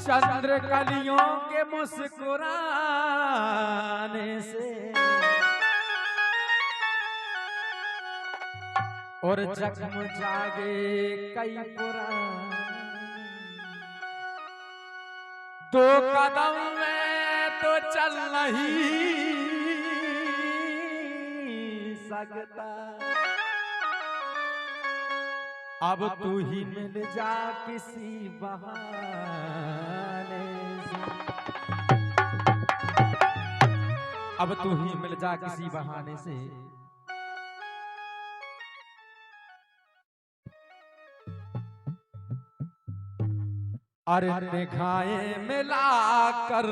चंद्र कलियों के मुस्कुराने से और जख्म जागे कई पुराने। दो कदम में तो चल नहीं सकता, अब तू ही मिल जा किसी बहाने से। अब तू ही मिल जा किसी बहाने से। अरे निगाहें मिलाकर,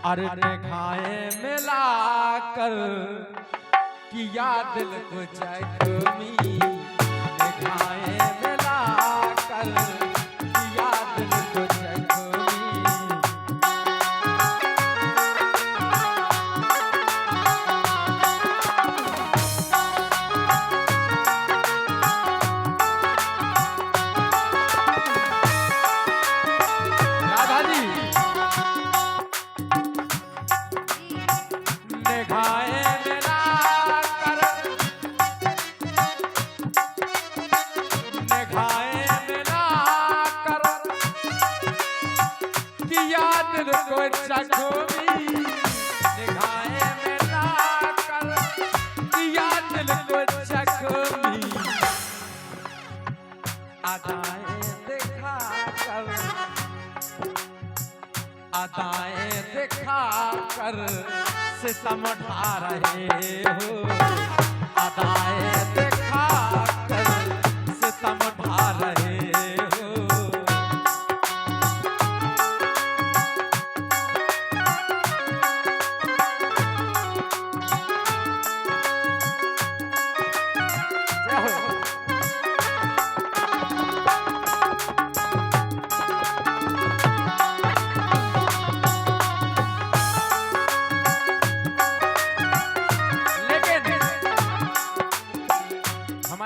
अरे निगाहें मिलाकर किया दिल को जख्मी। निगाहें मिलाकर किया दिल को जख्मी। राधा जी निगाहें अदाएं दिखा कर सितम ढा रहे हो। अदाएं दिखा कर सितम ढा रहे हो।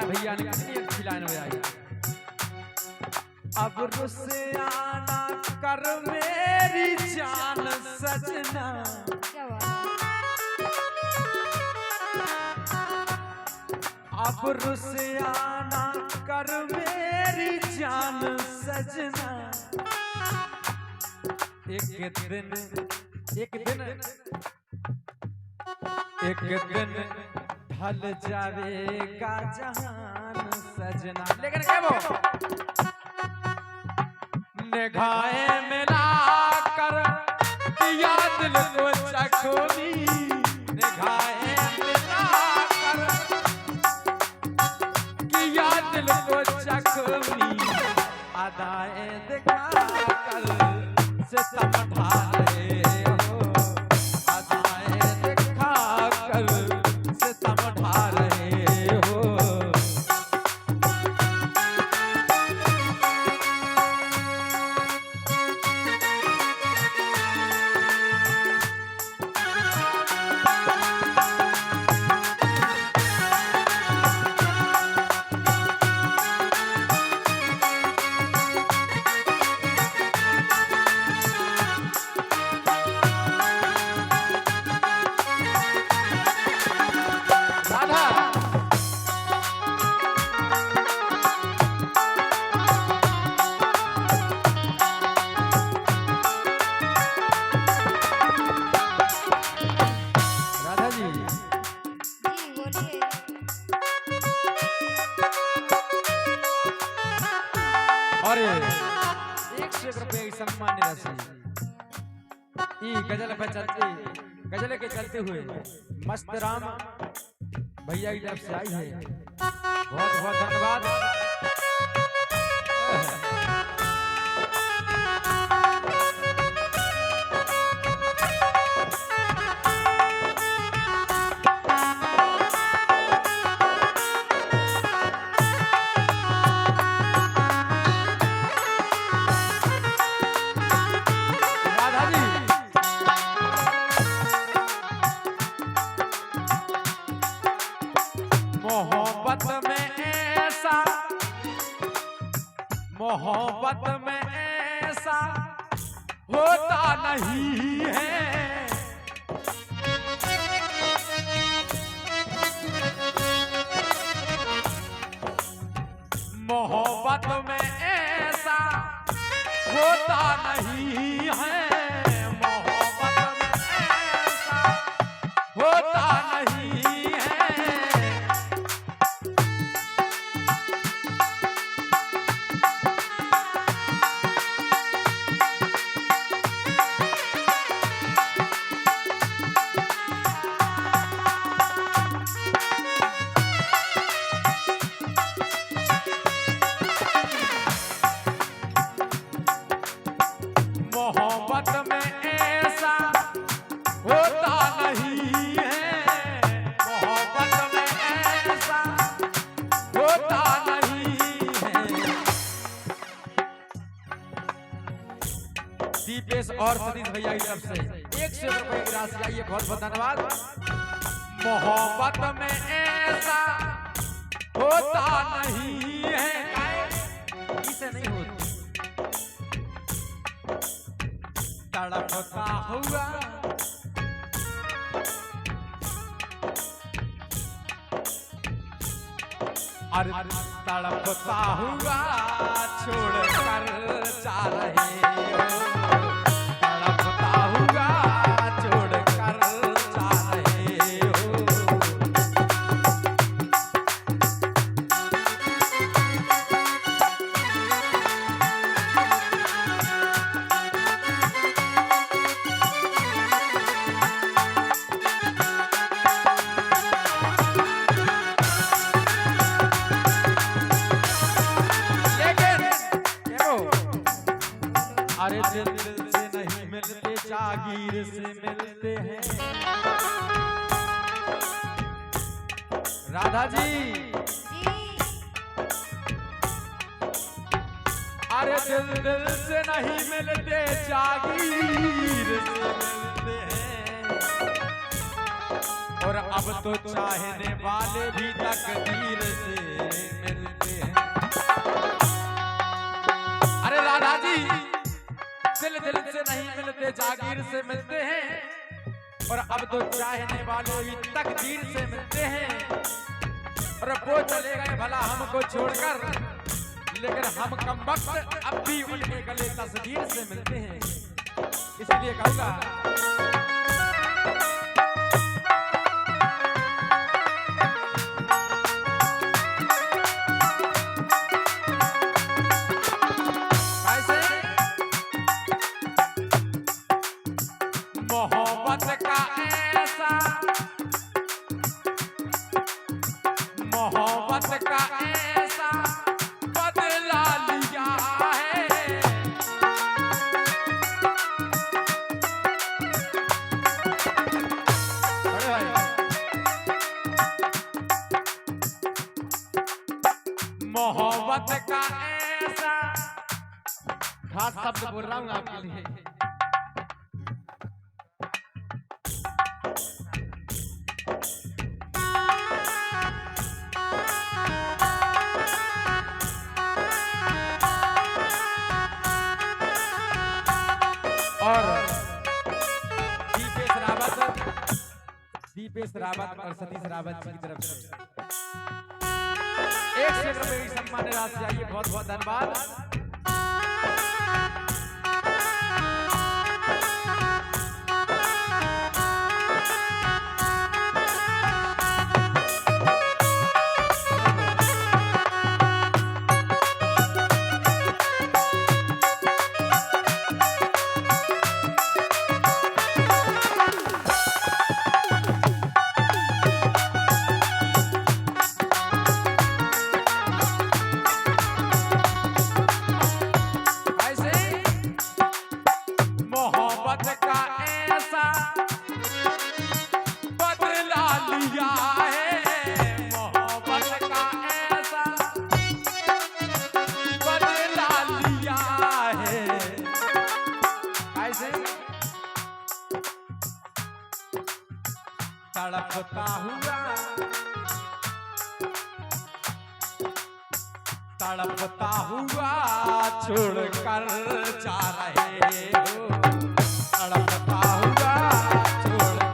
भैया ने कितनी अच्छी लाइन हो जाएगी। अब रुसे आना कर मेरी जान सजना। अब रुसे आना कर मेरी जान सजना। एक दिन ढल जाएगा जहान सजना। लेकिन क्या वो निगाहें मिलाकर किया दिल को जख्मी। निगाहें मिलाकर किया दिल को जख्मी। अदाएं दिखाकर सितम ढा रहे हो। अदाएं दिखाकर सितम ढा रहे हो। और 101 रुपये की सम्मान राशि गजल पे चलते, गजल के चलते हुए मस्त राम भैया की तरफ से आई है। बहुत बहुत धन्यवाद। मोहब्बत में ऐसा मोहब्बत में ऐसा होता नहीं है, मोहब्बत में ऐसा होता नहीं है, मोहब्बत में ऐसा होता नहीं है। मोहब्बत में ऐसा होता नहीं है, मोहब्बत में ऐसा होता नहीं है। दीपेश और सतीश भैया की तरफ से 100 रुपए की राशि आई है, बहुत बहुत धन्यवाद। मोहब्बत में ऐसा होता नहीं है, इसे नहीं होता, तड़पता हुआ अरे तड़पता हुआ छोड़ कर जा रहे हो, तड़पता हुआ छोड़ कर जा रहे हो। अरे दिल से नहीं मिलते, जागीर से मिलते हैं। राधा जी अरे दिल से नहीं मिलते, जागीर से मिलते हैं। और अब तो चाहने वाले भी तकदीर से मिलते हैं। अरे राधा जी दिल से नहीं मिलते, जागीर से मिलते हैं। और अब तो चाहने वाले भी तकदीर से मिलते हैं। और वो चले गए भला हमको छोड़कर, लेकिन हम कमबख्त अब भी उनके गले तस्वीर से मिलते हैं। इसलिए कहूँगा मोहब्बत का ऐसा, मोहब्बत का ऐसा बदला लिया है। अरे भाई मोहब्बत का ऐसा, खास शब्द बोल रहा हूँ आपके लिए। और दीपेश रावत और सतीश रावत जी की तरफ से 100 रुपए की सम्मान राशि आई है, बहुत बहुत धन्यवाद। तड़पता हुआ छोड़कर जा रहे हो, तड़पता हुआ छोड़कर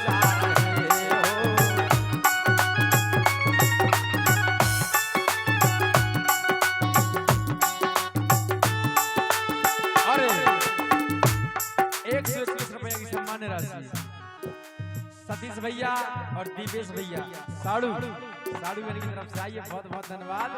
जा रहे हो। अरे 121 रुपए की सम्मान राशि सतीश भैया और दीपेश भैया साड़ू मेरी तरफ से आइए, बहुत बहुत धन्यवाद।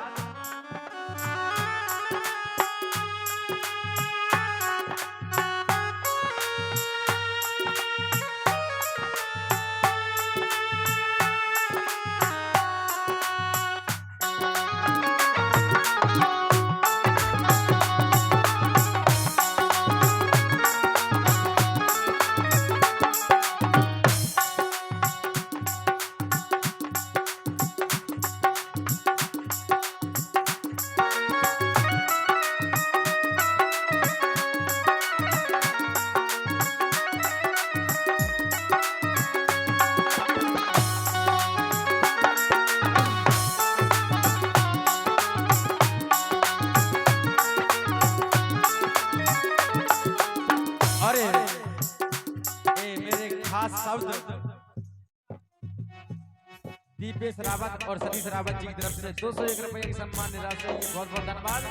दीपेश रावत और सतीश रावत जी की तरफ से 201 रुपए की सम्मान राशि, बहुत बहुत धन्यवाद।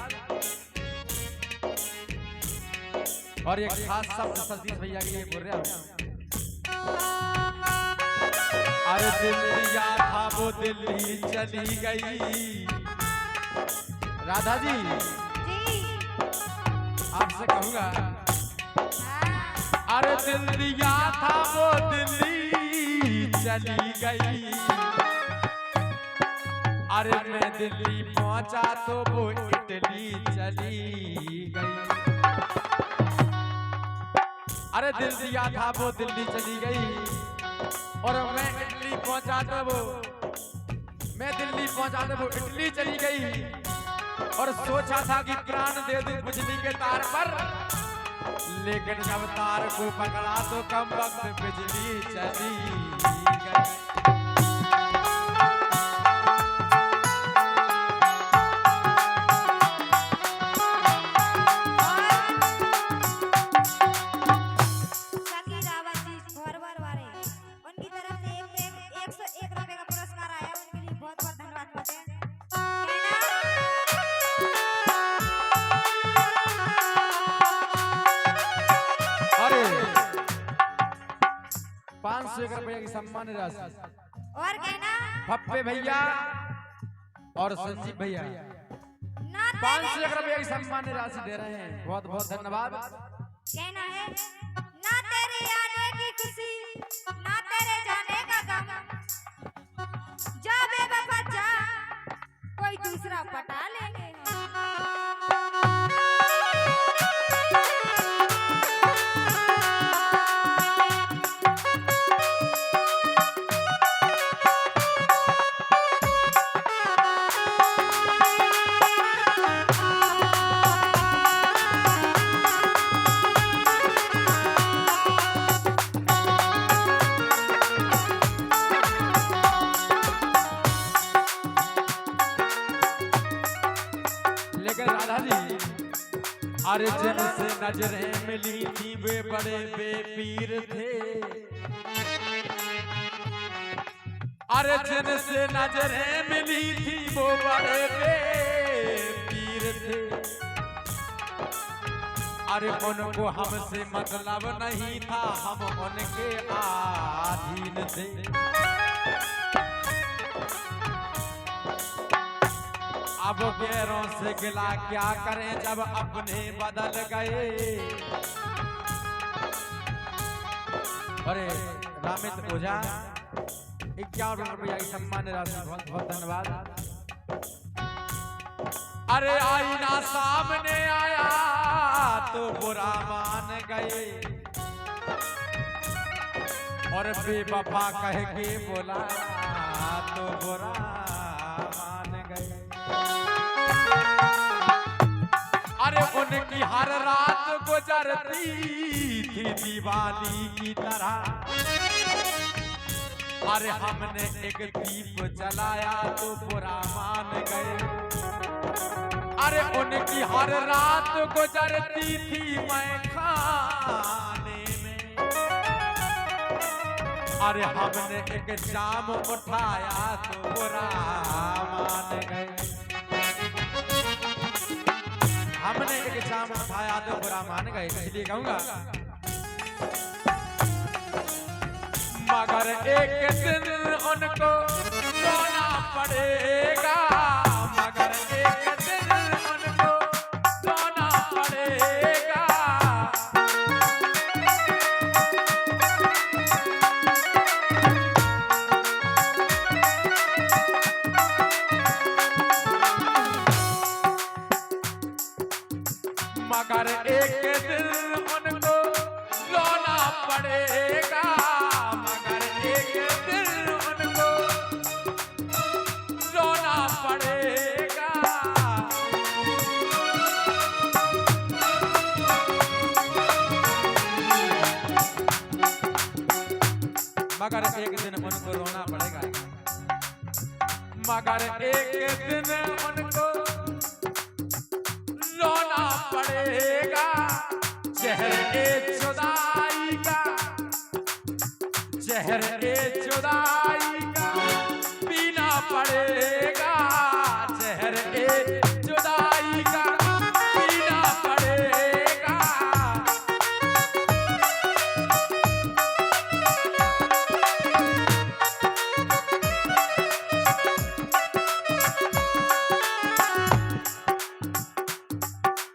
और एक खास शब्द सतीश भैया के लिए बोल रहे हैं। अरे दिल्ली था वो दिल्ली चली गई। राधा जी आपसे कहूंगा, अरे दिल्ली था वो दिल्ली चली गई। अरे मैं दिल्ली पहुंचा तो वो इटली चली गई। अरे दिल्ली था वो दिल्ली चली गई और मैं इटली पहुंचा तो वो इटली चली गई। और सोचा था कि प्राण दे दूं बिजली के तार पर, लेकिन जब तार को पकड़ा तो कम वक्त बिजली चली गई। रुपए की सम्मान राशि और कहना पप्पे भैया और संजीव भैया 501 रुपए की सम्मान राशि दे रहे हैं, बहुत बहुत धन्यवाद। कहना है ना तेरे आने की खुशी ना तेरे जाने का गम, जा बेवफा जा कोई दूसरा पटा लेंगे। अरे जिनसे नजरें मिली थी वे बड़े बेपीर थे। अरे जिनसे नजरें मिली थी वो बड़े बेपीर थे। अरे उनको हमसे मतलब नहीं था, हम उनके अधीन थे। अब गैरों से गिला क्या करें जब अपने बदल गए। अरे रामित ओझा 51 रुपया की सम्मान राशि, बहुत बहुत धन्यवाद। अरे आईना सामने आया तो बुरा मान गए और बेवफा कह के बोला तो बुरा मान गए। अरे उनकी हर रात गुजरती थी दिवाली की तरह। अरे हमने एक दीप जलाया तो बुरा मान गए। अरे उनकी हर रात गुजरती थी मैं खाने में। अरे हमने एक जाम उठाया तो बुरा मान गए। हमने एक जाम उठाया तो बुरा मान गए, इसलिए कहूंगा मगर एक दिन उनको रोना पड़ेगा। मगर एक दिन उनको रोना पड़ेगा। मगर एक दिन उनको रोना पड़ेगा। मगर एक दिन उनको रोना पड़ेगा। मगर एक दिन उनको रोना पड़ेगा। मगर एक दिन उनको रोना पड़ेगा। चेहरे जुदाई का, चेहरे जुदाई का पीना पड़ेगा। चेहरे जुदाई का पीना पड़ेगा।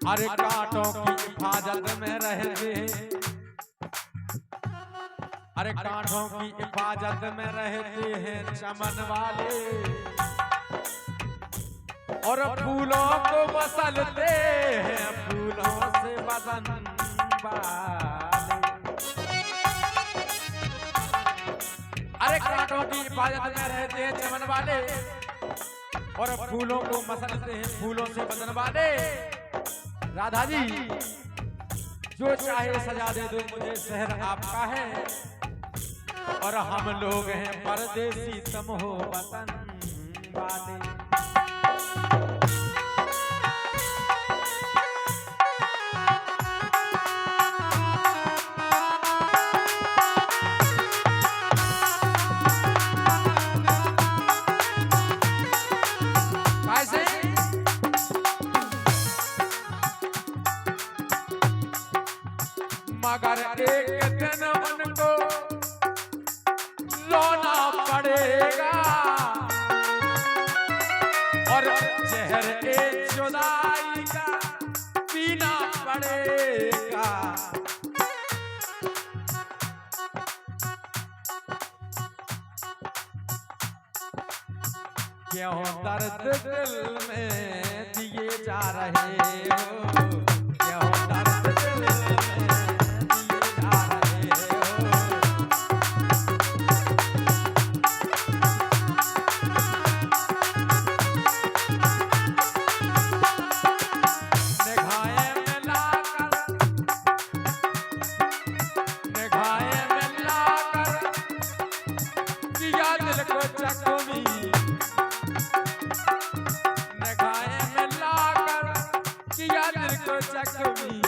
अरे कांटों की हिफाजत में रहते, अरे कांटों की हिफाजत में रहते हैं चमन वाले। और फूलों को मसलते हैं फूलों से बदन वाले। अरे कांटों की हिफाजत में रहते हैं चमन वाले और फूलों को मसलते हैं फूलों से बदन वाले। राधा जी जो चाहे सजा दे दो मुझे, शहर आपका है और हम लोग हैं परदेसी, तुम हो वतन वाले। कैसे? मगर एक दिन उनको रोना पड़ेगा। और चेहरे जुदाई का पीना पड़ेगा। क्यों दर्द दिल में दिए जा रहे हो? क्यों दर्द दिल में दिए जा रहे हो? निगाहें मिलाकर, निगाहें मिलाकर किया दिल को जख्मी। निगाहें मिलाकर किया दिल को जख्मी।